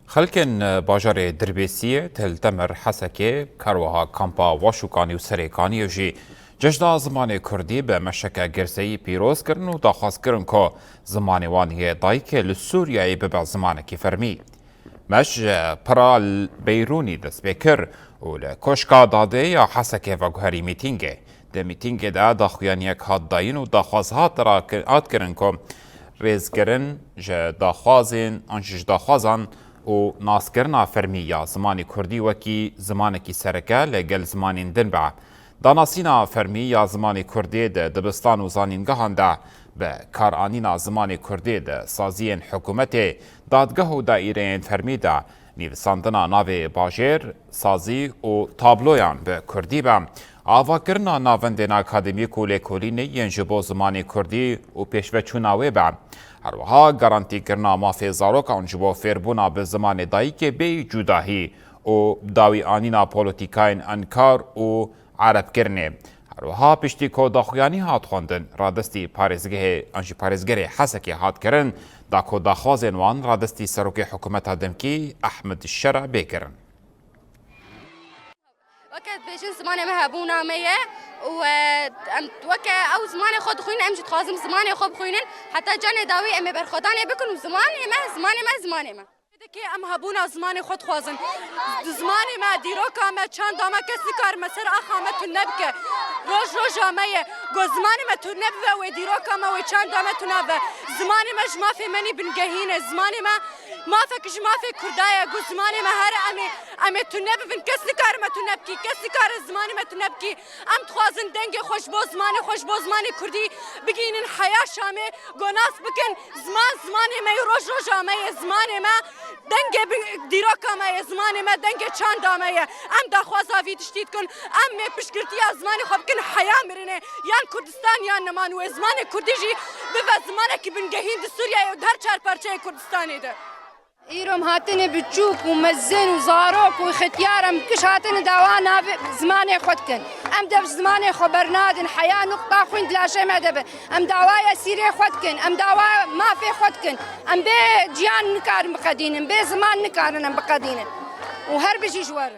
خلکن باجار دربیسیه تل تمر حسکه کروها کامپا واشوکانی و سریکانی جی جشن زمان کردی به مشکل گرزی پیروز کردن و داخواست کردن که زمان وانی دایک لسوریای به زمان کی فرمی مش پرال بیرونی دست بکر و لکشکا داده یا حسکه و گوهری میتینگه ده میتینگه ده داخویانی یک حد داین و داخواست هات را آد کردن که ریزگرن جه داخوازن انجش داخوازن و ناسکرنا فرمی یا زمانی کردی وکی زمانی کی سرکه لگل زمانی دن با داناسینا فرمی یا زمانی کردی ده دبستان و زانینگاهان ده به کارانینا زمانی کردی ده سازین حکومت دادگاه و دائیره فرمی ده نیوساندنا ناو باجر سازی و تابلویان به کردی با آواکرنا ناوندن اکادمیک و لیکولین ینجبو زمانی کردی و پیشوه چوناوی با هروها گارانتی کرنا مافی زاروکا انجبو فیربونا به زمان دایی که بی جداهی و داوی آنینا پولوتیکاین انکار و عرب کرنه هروها پشتی که داخویانی هات خوندن رادستی پارزگه حسکی هات کرن دا که داخوازن وان رادستی سروک حکومت دمکی احمد الشرع بکرن وقت بيجن زمان ما هبونا مية وكا أو زمان خود خوين أمجد خازم زمان خود خوينن حتى جاني داوي أمي برخداني بكن وزمان ما که ام هبونا زمان خود خوازن زمان ما دیروکا ما چند داما کسی کار مسر آخامه تو نبکه روز آمیه گو زمان ما تو نبوه و دیروکا ما و چند داما تو نبوه زمان ما جمافی منی بنگهینه زمان ما فکش مافی کردایه گو زمان ما هر امی تو نبوه کسی کار ما تو نبکی کسی کار زمان ما تو نبکی ام تخوازن دنگ خوش بو زمان کردی بگینن حیا شامه گو ناس بکن زمان ما روز آمیه زمان ما دنگ دیروکا ما زمان ما دنگ چند دامه ام داخوازا وی تشتید کن ام پشکرتی از زمان خوب کن حیا مرنه یان کردستان یان نمانو زمان کردی جی به زمانه که بنگهین د سوریه و در چهار پارچه کردستانی ده ایرم هاتن بچوک و مزن و زاروک و ختیارم کش هاتن دوانا زمان خود کن ام دف زمان خبرنادن حیا نقطه خوین دلاشه مدبه ام دوایا سیره خود کن ام دوا مافی خود کن ام به جیان نکارم بقدینم به زمان نکارنم بقدینم و هر بشی جوار